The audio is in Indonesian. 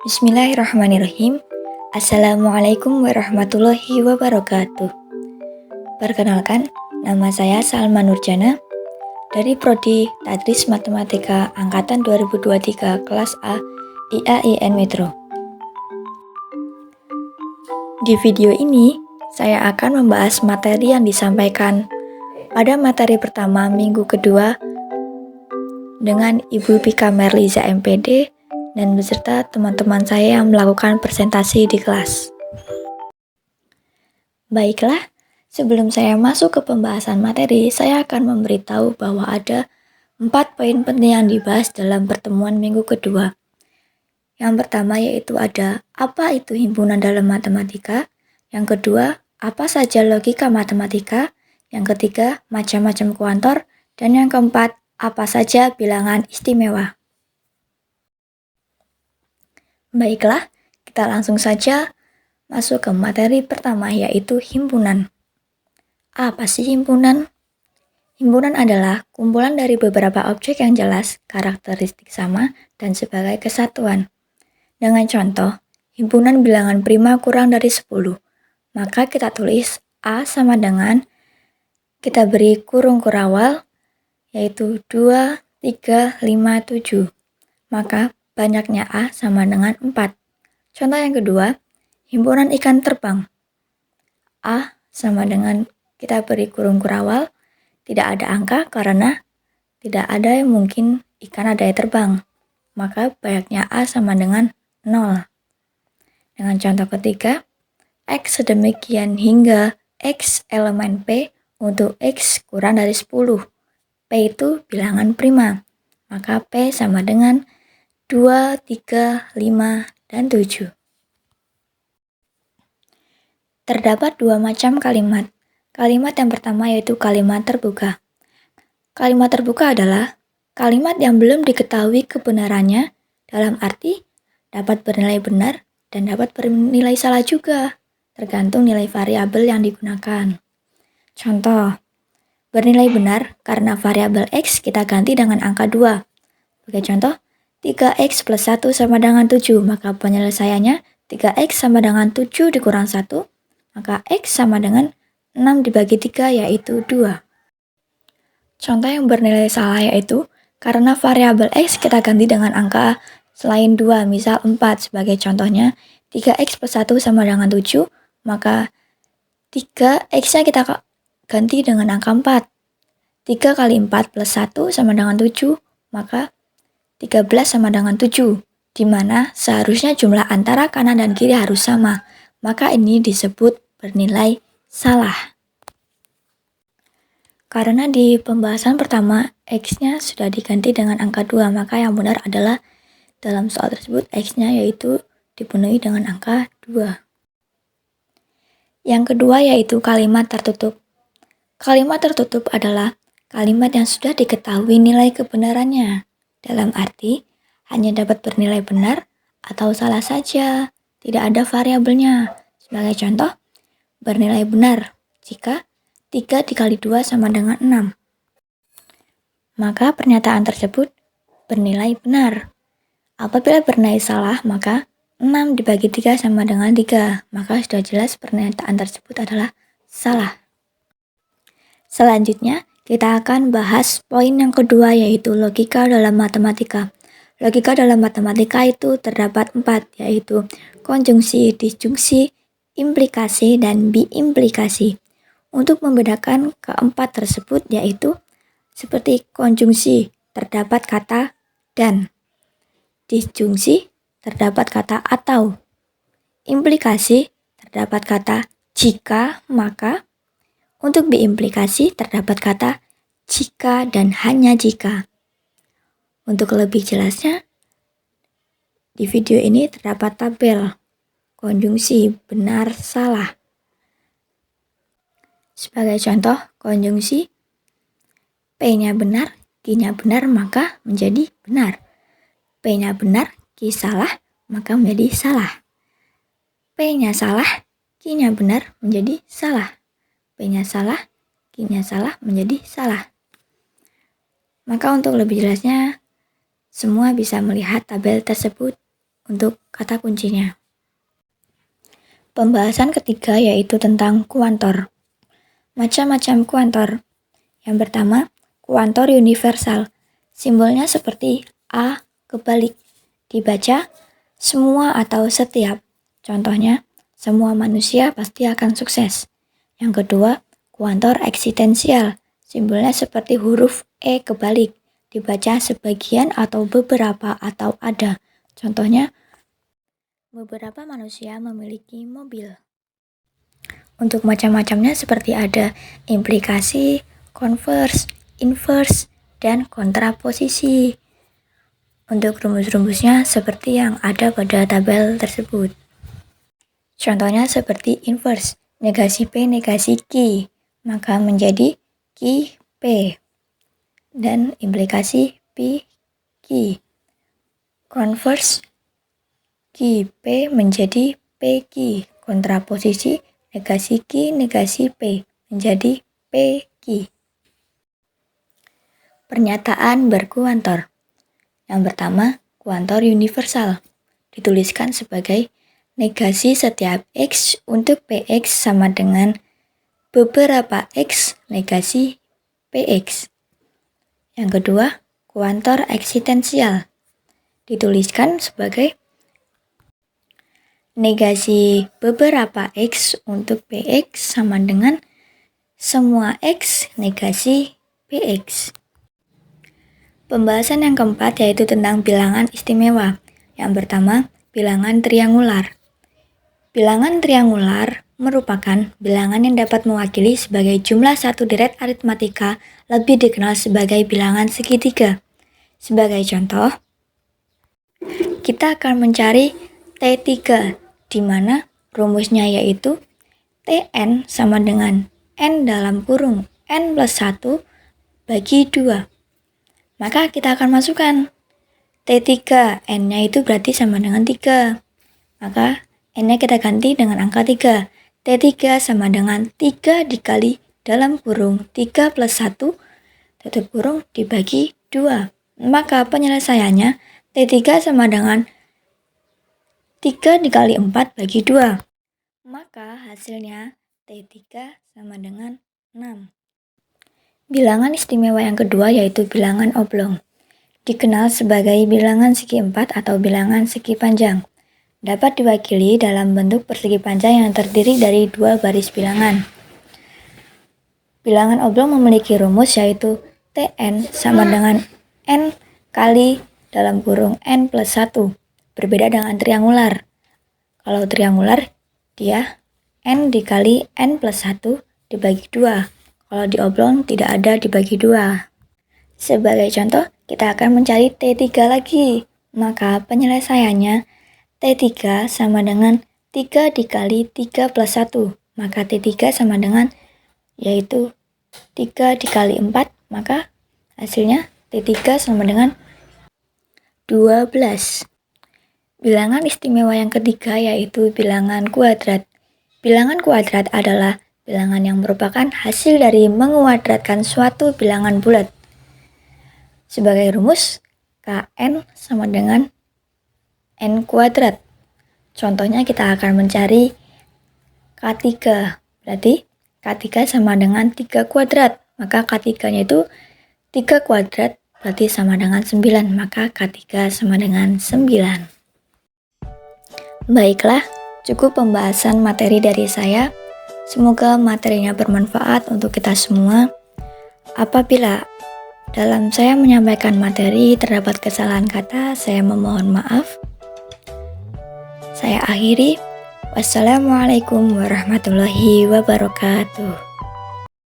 Bismillahirrahmanirrahim. Assalamualaikum warahmatullahi wabarakatuh. Perkenalkan, nama saya Salma Nurjana dari Prodi Tadris Matematika Angkatan 2023 Kelas A IAIN Metro. Di video ini, saya akan membahas materi yang disampaikan pada materi pertama minggu kedua dengan Ibu Pika Merliza MPD dan beserta teman-teman saya yang melakukan presentasi di kelas. Baiklah, sebelum saya masuk ke pembahasan materi, saya akan memberitahu bahwa ada 4 poin penting yang dibahas dalam pertemuan minggu kedua. Yang pertama yaitu ada apa itu himpunan dalam matematika, yang kedua apa saja logika matematika, yang ketiga macam-macam kuantor, dan yang keempat apa saja bilangan istimewa. Baiklah, kita langsung saja masuk ke materi pertama yaitu himpunan. Apa sih himpunan? Himpunan adalah kumpulan dari beberapa objek yang jelas, karakteristik sama, dan sebagai kesatuan. Dengan contoh, himpunan bilangan prima kurang dari 10, maka kita tulis A sama dengan, kita beri kurung kurawal, yaitu 2, 3, 5, 7. Maka banyaknya A sama dengan 4. Contoh yang kedua, himpunan ikan terbang. A sama dengan, kita beri kurung kurawal, tidak ada angka karena tidak ada yang mungkin ikan ada yang terbang. Maka banyaknya A sama dengan 0. Dengan contoh ketiga, X sedemikian hingga X elemen P untuk X kurang dari 10. P itu bilangan prima. Maka P sama dengan 2, 3, 5, dan 7. Terdapat 2 macam kalimat. Kalimat yang pertama yaitu kalimat terbuka. Kalimat terbuka adalah kalimat yang belum diketahui kebenarannya, dalam arti dapat bernilai benar dan dapat bernilai salah juga, tergantung nilai variabel yang digunakan. Contoh, bernilai benar karena variabel X kita ganti dengan angka 2. Sebagai contoh, 3X plus 1 sama dengan 7, maka penyelesaiannya 3X sama dengan 7 dikurang 1, maka X sama dengan 6 dibagi 3 yaitu 2. Contoh yang bernilai salah yaitu karena variabel X kita ganti dengan angka selain 2, misal 4. Sebagai contohnya, 3X plus 1 sama dengan 7, maka 3X-nya kita ganti dengan angka 4. 3 kali 4 plus 1 sama dengan 7, maka 13 sama dengan 7, di mana seharusnya jumlah antara kanan dan kiri harus sama. Maka ini disebut bernilai salah. Karena di pembahasan pertama, X-nya sudah diganti dengan angka 2, maka yang benar adalah dalam soal tersebut X-nya yaitu dipenuhi dengan angka 2. Yang kedua yaitu kalimat tertutup. Kalimat tertutup adalah kalimat yang sudah diketahui nilai kebenarannya, dalam arti hanya dapat bernilai benar atau salah saja, tidak ada variabelnya. Sebagai contoh, bernilai benar jika 3 dikali 2 sama dengan 6. Maka pernyataan tersebut bernilai benar. Apabila bernilai salah, maka 6 dibagi 3 sama dengan 3. Maka sudah jelas pernyataan tersebut adalah salah. Selanjutnya, kita akan bahas poin yang kedua yaitu logika dalam matematika. Logika dalam matematika itu terdapat 4, yaitu konjungsi, disjungsi, implikasi, dan biimplikasi. Untuk membedakan keempat tersebut yaitu seperti konjungsi terdapat kata dan, disjungsi terdapat kata atau, implikasi terdapat kata jika, maka, untuk biimplikasi terdapat kata jika dan hanya jika. Untuk lebih jelasnya, di video ini terdapat tabel konjungsi benar salah. Sebagai contoh, konjungsi P-nya benar, Q-nya benar, maka menjadi benar. P-nya benar, Q salah, maka menjadi salah. P-nya salah, Q-nya benar, menjadi salah. P-nya salah, Q-nya salah, menjadi salah. Maka untuk lebih jelasnya, semua bisa melihat tabel tersebut untuk kata kuncinya. Pembahasan ketiga yaitu tentang kuantor. Macam-macam kuantor. Yang pertama, kuantor universal. Simbolnya seperti A kebalik. Dibaca semua atau setiap. Contohnya, semua manusia pasti akan sukses. Yang kedua, kuantor eksistensial. Simbolnya seperti huruf E kebalik. Dibaca sebagian atau beberapa atau ada. Contohnya, beberapa manusia memiliki mobil. Untuk macam-macamnya seperti ada implikasi, konvers, inverse, dan kontraposisi. Untuk rumus-rumusnya seperti yang ada pada tabel tersebut. Contohnya seperti inverse, negasi P negasi Q, maka menjadi Q P. Dan implikasi P Q. Konvers Q P menjadi P Q. Kontraposisi negasi Q negasi P menjadi P Q. Pernyataan berkuantor. Yang pertama, kuantor universal. Dituliskan sebagai negasi setiap X untuk Px sama dengan beberapa X negasi Px. Yang kedua, kuantor eksistensial. Dituliskan sebagai negasi beberapa X untuk Px sama dengan semua X negasi Px. Pembahasan yang keempat yaitu tentang bilangan istimewa. Yang pertama, bilangan triangular. Bilangan triangular merupakan bilangan yang dapat mewakili sebagai jumlah satu deret aritmatika, lebih dikenal sebagai bilangan segitiga. Sebagai contoh, kita akan mencari T3, di mana rumusnya yaitu Tn sama dengan N dalam kurung N plus 1 bagi 2. Maka kita akan masukkan T3, N-nya itu berarti sama dengan 3. Maka N-nya kita ganti dengan angka 3. T3 sama dengan 3 dikali dalam kurung 3 plus 1 tutup kurung dibagi 2. Maka penyelesaiannya T3 sama dengan 3 dikali 4 bagi 2. Maka hasilnya T3 sama dengan 6. Bilangan istimewa yang kedua yaitu bilangan oblong. Dikenal sebagai bilangan segi 4 atau bilangan segi panjang. Dapat diwakili dalam bentuk persegi panjang yang terdiri dari dua baris bilangan. Bilangan oblong memiliki rumus yaitu Tn sama dengan N kali dalam kurung N plus 1. Berbeda dengan triangular. Kalau triangular, dia N dikali N plus 1 dibagi 2. Kalau di oblong tidak ada dibagi 2. Sebagai contoh, kita akan mencari T3 lagi. Maka penyelesaiannya T3 sama dengan 3 dikali 3 plus 1. Maka T3 sama dengan yaitu 3 dikali 4. Maka hasilnya T3 sama dengan 12. Bilangan istimewa yang ketiga yaitu bilangan kuadrat. Bilangan kuadrat adalah bilangan yang merupakan hasil dari menguadratkan suatu bilangan bulat. Sebagai rumus, Kn sama dengan N kuadrat. Contohnya kita akan mencari K3. Berarti K3 sama dengan 3 kuadrat. Maka K3-nya itu 3 kuadrat berarti sama dengan 9, maka K3 sama dengan 9. Baiklah, cukup pembahasan materi dari saya. Semoga materinya bermanfaat untuk kita semua. Apabila dalam saya menyampaikan materi terdapat kesalahan kata, saya memohon maaf. Saya akhiri. Wassalamualaikum warahmatullahi wabarakatuh.